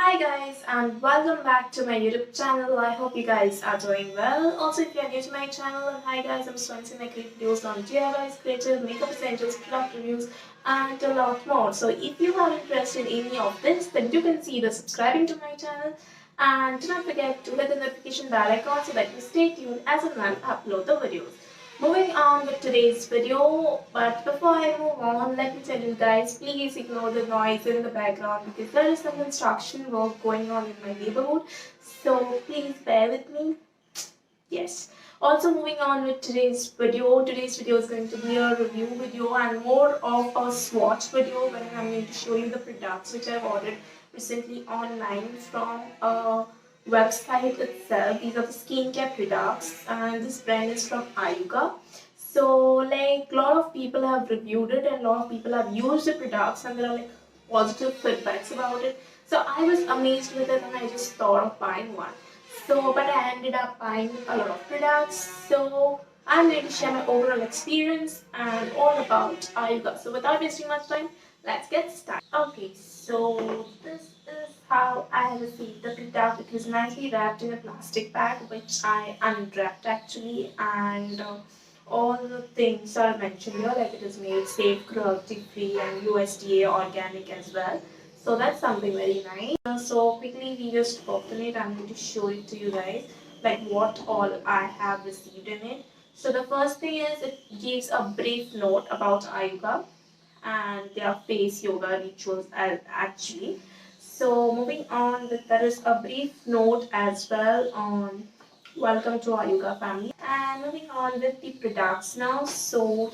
Hi guys and welcome back to my YouTube channel. I hope you guys are doing well. Also, if you are new to my channel, then hi guys, I'm Swatching. I create videos on DIYs, creative, makeup essentials, product reviews and a lot more. So if you are interested in any of this, then you can see the subscribing to my channel and do not forget to hit the notification bell icon so that you stay tuned as and when I upload the videos. Moving on with today's video, but before I move on, let me tell you guys, please ignore the noise in the background because there is some construction work going on in my neighborhood. So please bear with me. Yes. Also moving on with today's video. Today's video is going to be a review video and more of a swatch video wherein I'm going to show you the products which I've ordered recently online from a website itself. These are the skincare products and this brand is from Ayuga. So like a lot of people have reviewed it and a lot of people have used the products and there are like positive feedbacks about it. So I was amazed with it and I just thought of buying one. So, but I ended up buying a lot of products. So, I'm going to share my overall experience and all about Ayuga. So, without wasting much time, let's get started. Okay, so this is how I received the product. It was nicely wrapped in a plastic bag, which I unwrapped actually, and all the things are mentioned here, like it is made safe, cruelty-free, and USDA organic as well. So that's something very nice. So quickly we just open it. I'm going to show it to you guys like what all I have received in it. So the first thing is it gives a brief note about Ayuga and their face yoga rituals actually. So moving on, there is a brief note as well on welcome to Ayuga family. And moving on with the products now. So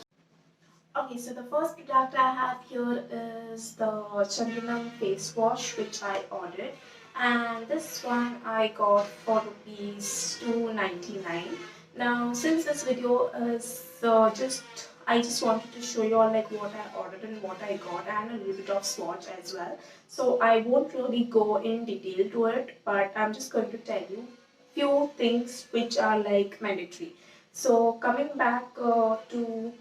okay, so the first product I have here is the Chandanam face wash which I ordered, and this one I got for rupees 299. Now since this video is I just wanted to show you all like what I ordered and what I got and a little bit of swatch as well. So I won't really go in detail to it, but I'm just going to tell you few things which are like mandatory. So coming back to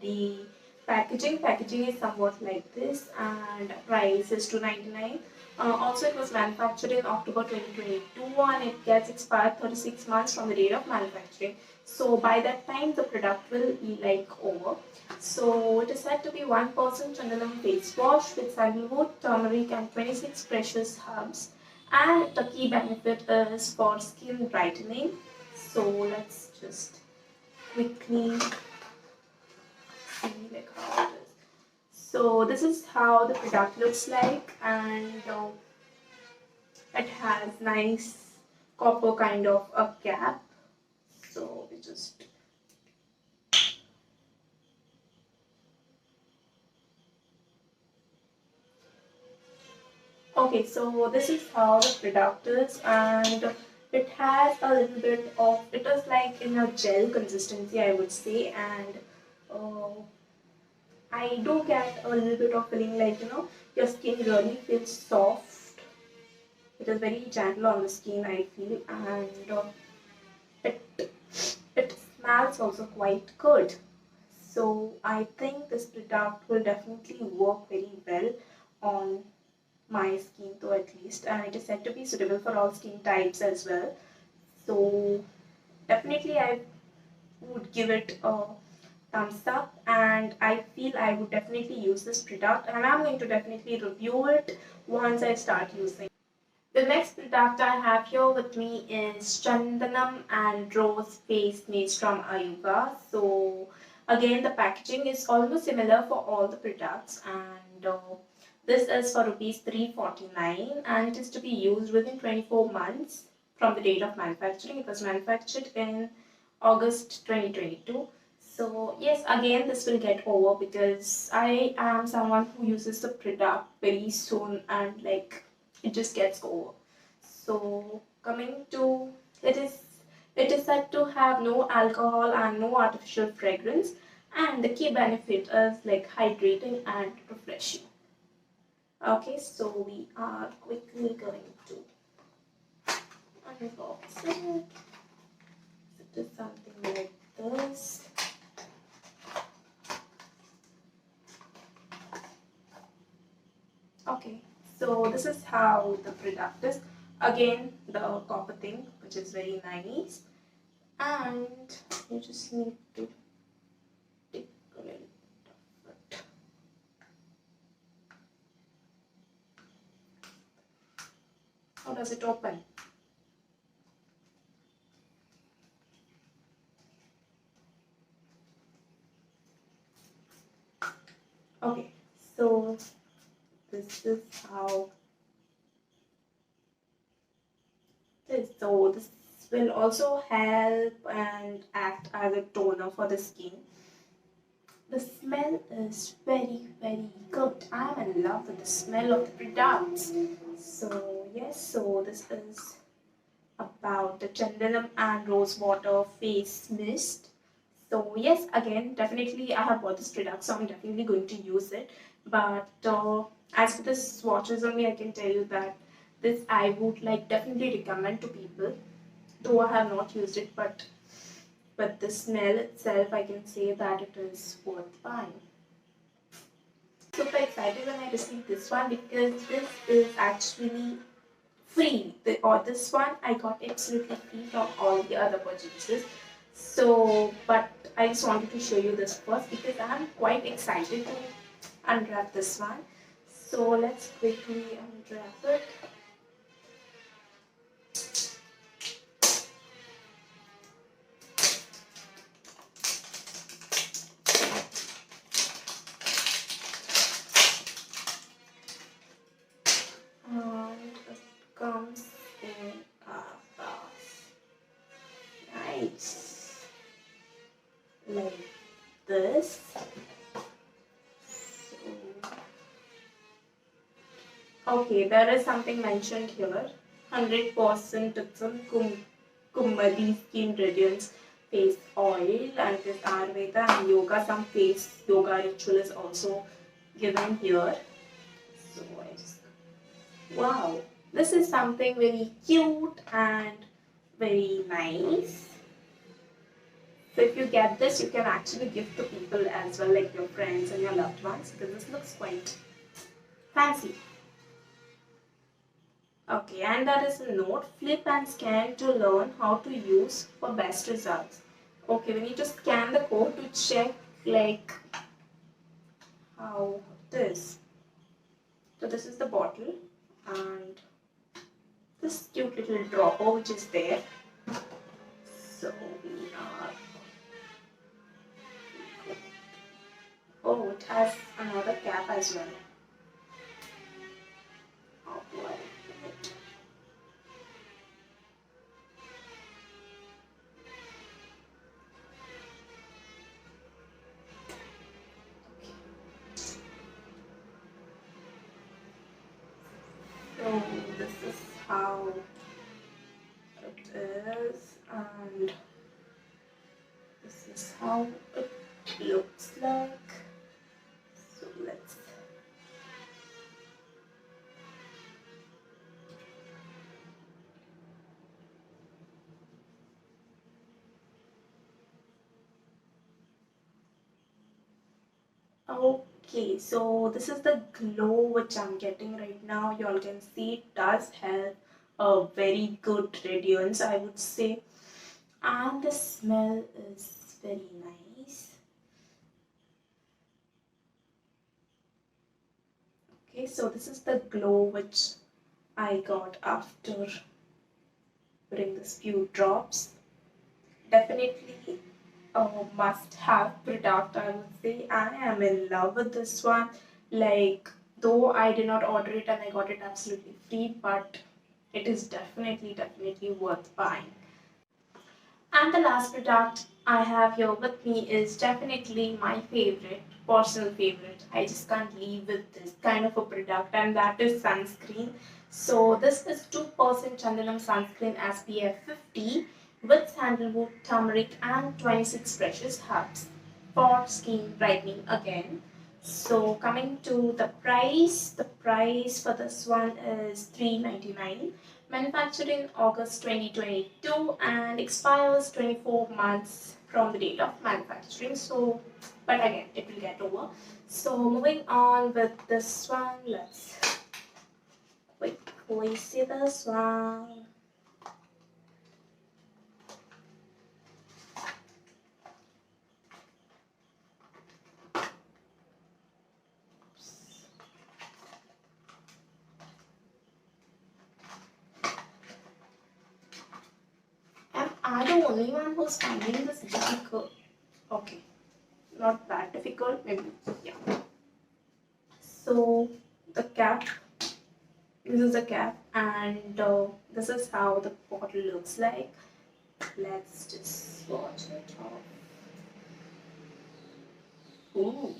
the packaging is somewhat like this and price is 299. Also it was manufactured in October 2022 and it gets expired 36 months from the date of manufacturing. So by that time the product will be like over. So it is said to be 1% Chandanam face wash with sandalwood, turmeric and 26 precious herbs, and the key benefit is for skin brightening. So let's just quickly see like how it is. So this is how the product looks like, and it has nice copper kind of a cap. So we just okay. So this is how the product is, and it has a little bit of it is like in a gel consistency, I would say, and uh, I do get a little bit of feeling like your skin really feels soft. It is very gentle on the skin, I feel, and it it smells also quite good. So I think this product will definitely work very well on my skin though, at least, and it is said to be suitable for all skin types as well. So definitely I would give it a thumbs up, and I feel I would definitely use this product and I'm going to definitely review it once I start using. The next product I have here with me is Chandanam and Rose Face Mist from Ayuga. So again the packaging is almost similar for all the products, and this is for rupees 349 and it is to be used within 24 months from the date of manufacturing. It was manufactured in August 2022. So yes, again this will get over because I am someone who uses the product very soon and like it just gets over. So coming to it is said to have no alcohol and no artificial fragrance, and the key benefit is like hydrating and refreshing. Okay, so we are quickly going to unbox it. It is something like this. Okay, So this is how the product is. Again, the copper thing, which is very nice, and you just need to take a little of it. How does it open? Okay, so this is how this. So this will also help and act as a toner for the skin. The smell is very, very good. I'm in love with the smell of the products. So yes, so this is about the Chandanam and Rose Water Face Mist. So yes, again, definitely I have bought this product, so I'm definitely going to use it. But as for the swatches only, I can tell you that this I would like definitely recommend to people. Though I have not used it, but the smell itself, I can say that it is worth buying. Super excited when I received this one because this is actually free. Or this one I got absolutely free from all the other purchases. So, but I just wanted to show you this first because I'm quite excited to unwrap this one. So let's quickly unwrap it. And it comes in a box. Nice. Like this. Okay, there is something mentioned here. 100% it's a Kummadi Skin Radiance Face Oil and this Ayurveda and Yoga. Some face yoga ritual is also given here. So I just, wow, this is something very cute and very nice. So if you get this, you can actually give to people as well, like your friends and your loved ones, because this looks quite fancy. Okay, and there is a note, flip and scan to learn how to use for best results. Okay, we need to scan the code to check like how it is. So this is the bottle and this cute little dropper which is there. So we are, oh, it has another cap as well. How do I open it? So this is how it is and this is how it looks like. So let's, okay, so this is the glow which I'm getting right now. You all can see it does have a very good radiance, I would say, and the smell is very nice. Okay, so this is the glow which I got after putting this few drops. Definitely a must have product, I would say. I am in love with this one. Like, though I did not order it and I got it absolutely free, but it is definitely worth buying. And the last product I have here with me is definitely my favorite, personal favorite. I just can't leave with this kind of a product, and that is sunscreen. So this is 2% Chandanam sunscreen SPF 50 with sandalwood, turmeric, and 26 precious herbs for skin brightening again. So coming to the price for this one is $3.99. Manufactured in August 2022 and expires 24 months from the date of manufacturing. So, but again, it will get over. So moving on with this one, let's Please see this one. Am I the only one who's finding this difficult? Okay, not that difficult, maybe. Yeah. So the cap, this is the cap, and this is how the bottle looks like. Let's just swatch it off. Ooh.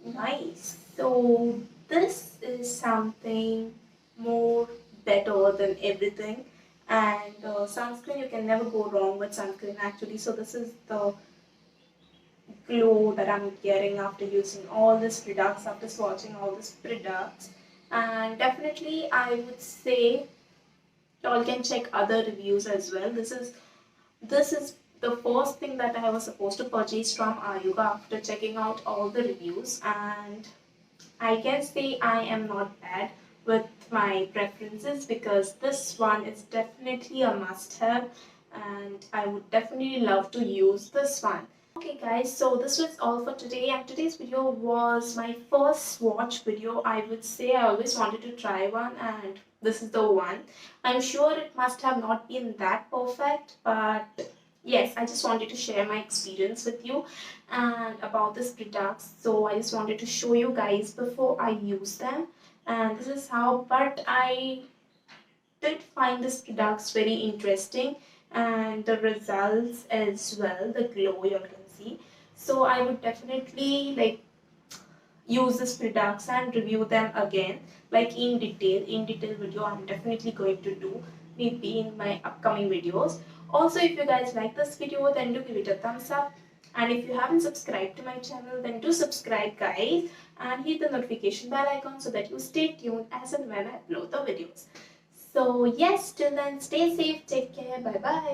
Nice. So this is something more better than everything. And sunscreen, you can never go wrong with sunscreen actually. So this is the glow that I'm getting after using all these products, after swatching all these products. And definitely I would say y'all can check other reviews as well. This is the first thing that I was supposed to purchase from Ayuga after checking out all the reviews, and I can say I am not bad with my preferences because this one is definitely a must have and I would definitely love to use this one. Okay guys, so this was all for today, and today's video was my first swatch video. I would say I always wanted to try one and this is the one. I'm sure it must have not been that perfect, but yes, I just wanted to share my experience with you and about this products. So I just wanted to show you guys before I use them, and this is how, but I did find this products very interesting and the results as well, the glow you can see. So I would definitely like use these products and review them again, like in detail video I'm definitely going to do maybe in my upcoming videos. Also, if you guys like this video, then do give it a thumbs up, and if you haven't subscribed to my channel, then do subscribe guys, and hit the notification bell icon so that you stay tuned as and when I upload the videos. So yes, till then, stay safe, take care, bye bye.